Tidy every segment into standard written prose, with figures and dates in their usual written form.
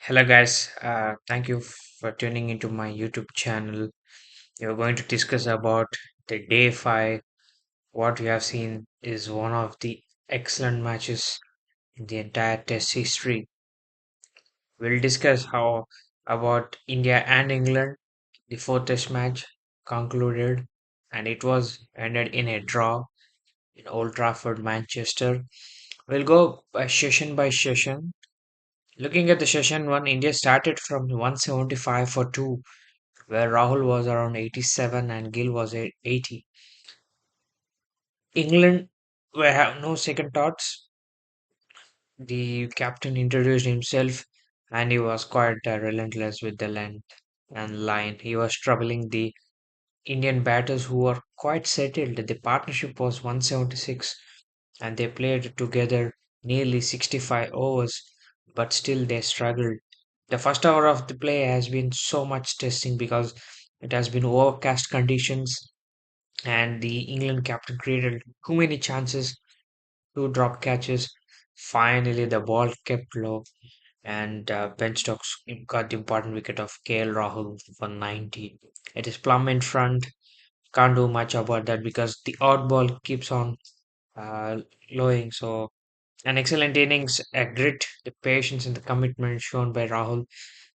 Hello, guys. Thank you for tuning into my YouTube channel. We're going to discuss about the day five. What we have seen is one of the excellent matches in the entire Test history. We'll discuss how about India and England. The fourth Test match concluded, and it was ended in a draw in Old Trafford, Manchester. We'll go by session. Looking at the session one, India started from 175 for two where Rahul was around 87 and Gill was at 80. England were have no second thoughts. The captain introduced himself and he was quite relentless with the length and line. He was troubling the Indian batters who were quite settled. The partnership was 176 and they played together nearly 65 overs, but still they struggled. The first hour of the play has been so much testing because it has been overcast conditions and the England captain created too many chances, two drop catches. Finally, the ball kept low, and Ben Stokes got the important wicket of KL Rahul for 90. It is plumb in front. Can't do much about that because the odd ball keeps on uh, lowing. So, an excellent innings, a grit, the patience, and the commitment shown by Rahul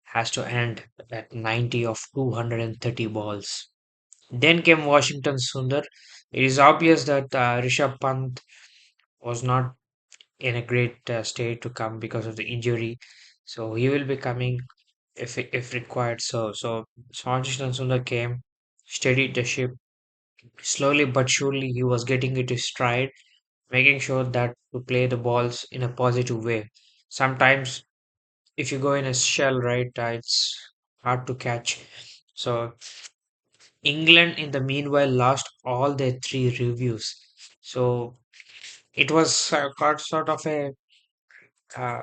has to end at 90 of 230 balls. Then came Washington Sundar. It is obvious that Rishabh Pant was not in a great state to come because of the injury, so he will be coming if required. So Washington Sundar came, steadied the ship slowly but surely. He was getting it his stride, making sure that to play the balls in a positive way. Sometimes if you go in a shell, right, it's hard to catch. So England, in the meanwhile, lost all their three reviews. So it was sort of a uh,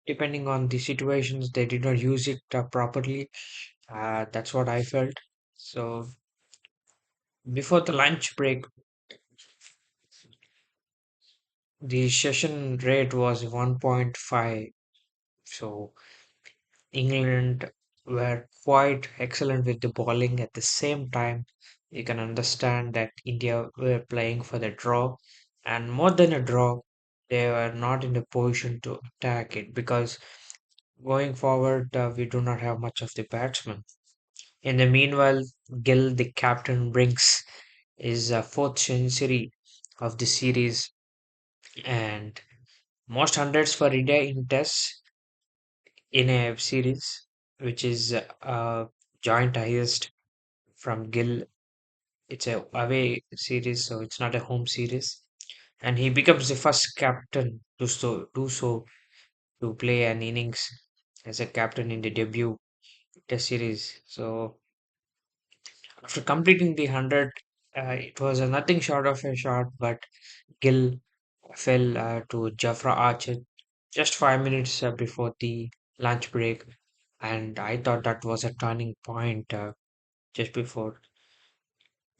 depending on the situations, they did not use it properly. That's what I felt. So before the lunch break, the session rate was 1.5. So England were quite excellent with the bowling. At the same time, you can understand that India were playing for the draw, and more than a draw, they were not in the position to attack it because going forward, we do not have much of the batsmen. In the meanwhile, Gill, the captain, brings his fourth century of the series and most hundreds for India in tests in a series, which is joint highest from Gill. It's a away series, so it's not a home series. And he becomes the first captain to do so to play an innings as a captain in the debut test series. So after completing the 100, it was a nothing short of a shot, but Gill fell to Jafra Archer just 5 minutes before the lunch break, and I thought that was a turning point just before.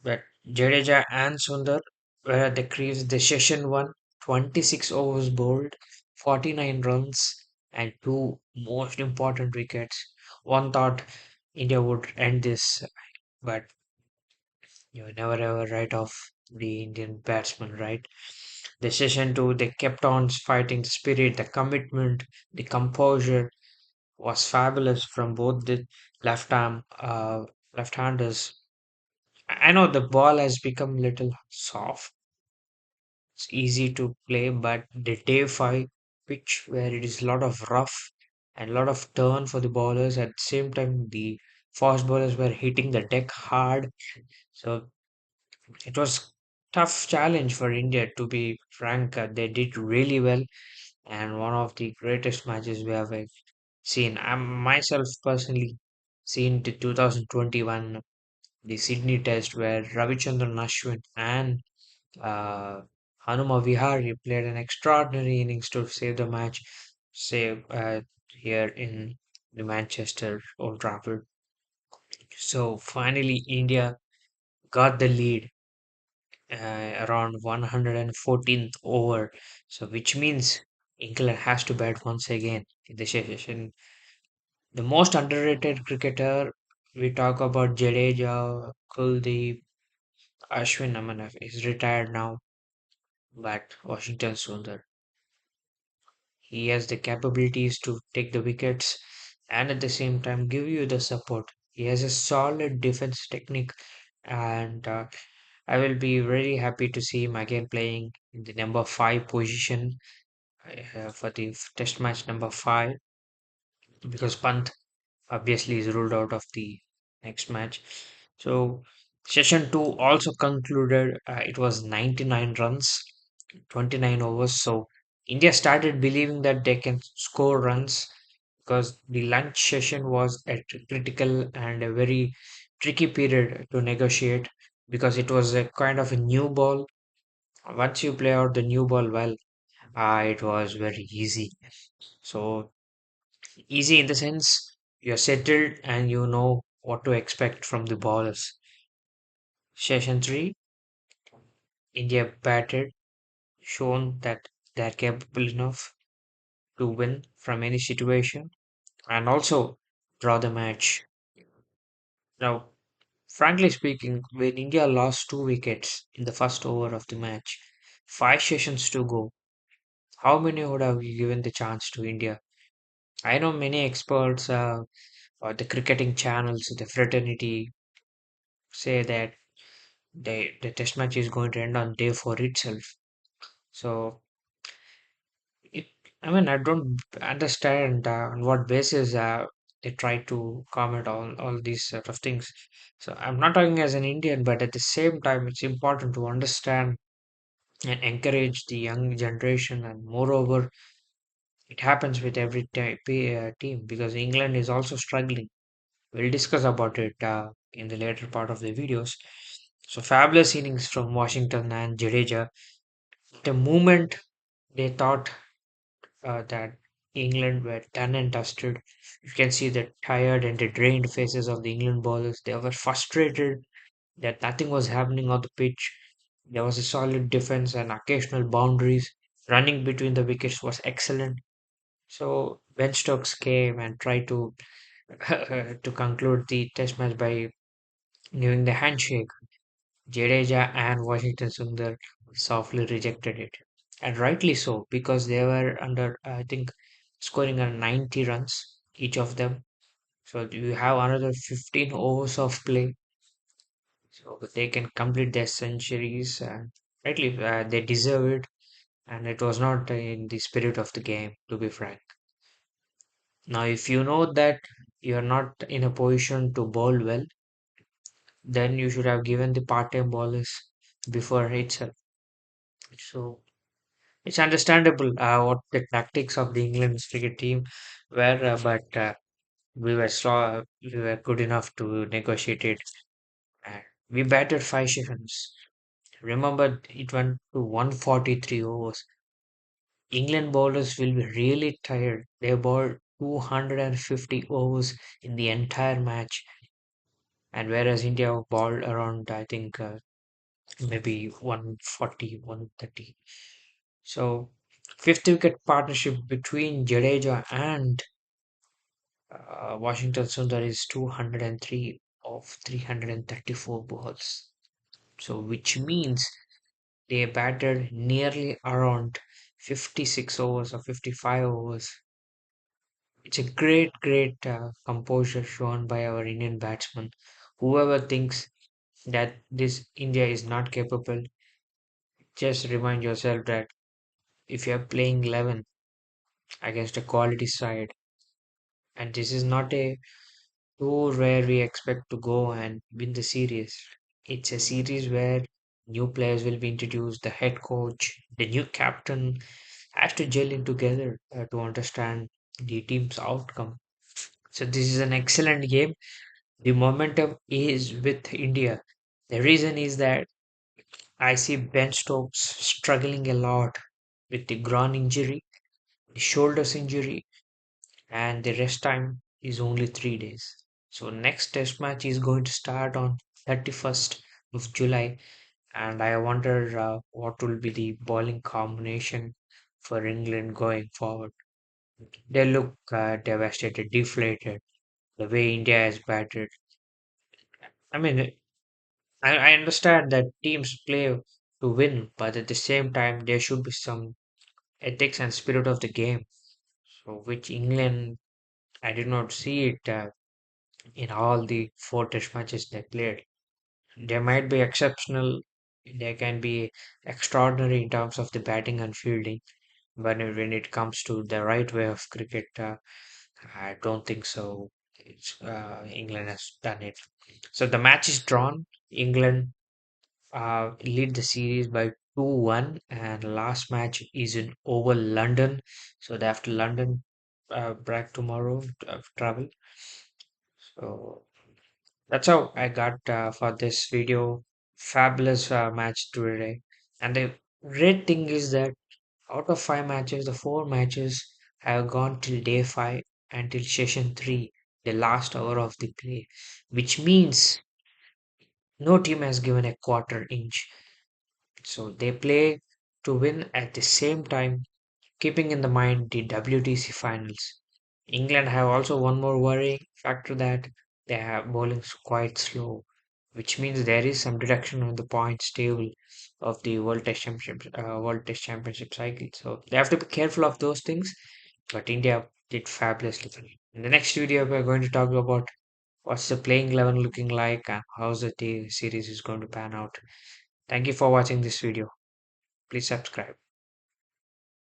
But Jadeja and Sundar were at the crease. The session won 26 overs bowled, 49 runs, and two most important wickets. One thought India would end this, but you never ever write off the Indian batsman, right? The session two, they kept on fighting. The spirit, the commitment, the composure was fabulous from both the left arm, left-handers. I know the ball has become little soft. It's easy to play, but the day five pitch where it is a lot of rough and a lot of turn for the bowlers. At the same time, the fast bowlers were hitting the deck hard. So it was tough challenge for India to be frank. They did really well and one of the greatest matches we have seen. I myself personally seen the 2021 the Sydney Test where Ravichandran Ashwin and uh, Hanuma Vihari played an extraordinary innings to save the match, save here in the Manchester Old Trafford. So finally, India got the lead around 114th over. So which means England has to bat once again in the session. The most underrated cricketer, we talk about Jadeja, Kuldeep, Ashwin. I mean, is retired now, but Washington Sundar. He has the capabilities to take the wickets and at the same time give you the support. He has a solid defense technique, and I will be very happy to see him again playing in the number five position for the test match number five, because Pant obviously is ruled out of the next match. So session two also concluded. It was 99 runs, 29 overs. So India started believing that they can score runs because the lunch session was a critical and a very tricky period to negotiate, because it was a kind of a new ball. Once you play out the new ball well, it was very easy. So easy in the sense you're settled and you know what to expect from the ballers. Session 3, India batted, shown that they're capable enough to win from any situation and also draw the match. Now, frankly speaking, when India lost two wickets in the first over of the match, five sessions to go, how many would have you given the chance to India? I know many experts, or the cricketing channels, the fraternity, say that the test match is going to end on day four itself. So it, I mean, I don't understand on what basis they try to comment on all these sort of things. So I'm not talking as an Indian, but at the same time, it's important to understand and encourage the young generation. And moreover, it happens with every team, because England is also struggling. We'll discuss about it in the later part of the videos. So fabulous innings from Washington and Jadeja. The moment they thought that England were done and dusted, you can see the tired and the drained faces of the England bowlers. They were frustrated that nothing was happening on the pitch. There was a solid defense and occasional boundaries. Running between the wickets was excellent. So Ben Stokes came and tried to to conclude the test match by giving the handshake. Jadeja and Washington Sundar softly rejected it. And rightly so, because they were under, I think, scoring on 90 runs, each of them. So you have another 15 overs of play. So they can complete their centuries. And rightly, they deserve it. And it was not in the spirit of the game, to be frank. Now, if you know that you're not in a position to bowl well, then you should have given the part-time bowlers before itself. So it's understandable what the tactics of the England cricket team were, but we were good enough to negotiate it. And we batted five sessions. Remember, it went to 143 overs. England bowlers will be really tired. They bowled 250 overs in the entire match, and whereas India bowled around, I think, maybe 140, 130. So, fifth wicket partnership between Jadeja and Washington Sundar is 203 of 334 balls. So, which means they batted nearly around 56 overs or 55 overs. It's a great composure shown by our Indian batsmen. Whoever thinks that this India is not capable, just remind yourself that if you're playing 11 against a quality side, and this is not a tour where we expect to go and win the series. It's a series where new players will be introduced, the head coach, the new captain has to gel in together to understand the team's outcome. So this is an excellent game. The momentum is with India. The reason is that I see Ben Stokes struggling a lot with the groin injury, the shoulders injury, and the rest time is only 3 days. So next test match is going to start on 31st of July, and I wonder what will be the bowling combination for England going forward. They look devastated, deflated. The way India has battered. I mean, I understand that teams play to win, but at the same time, there should be some ethics and spirit of the game. So, which England, I did not see it in all the four test matches they played. They might be exceptional, they can be extraordinary in terms of the batting and fielding, but when it comes to the right way of cricket, I don't think so. England has done it. So the match is drawn. England lead the series by 2-1, and last match is in Oval London. So they have to London back tomorrow travel. So that's how I got for this video. Fabulous match today. And the great thing is that out of five matches, the four matches have gone till day five until session three, the last hour of the play, which means no team has given a quarter inch. So they play to win at the same time, keeping in the mind the WTC finals. England have also one more worrying factor that they have bowling quite slow, which means there is some reduction on the points table of the World Test Championship cycle. So they have to be careful of those things. But India did fabulously. In the next video, we're going to talk about what's the playing 11 looking like and how's the series is going to pan out. Thank you for watching this video. Please subscribe.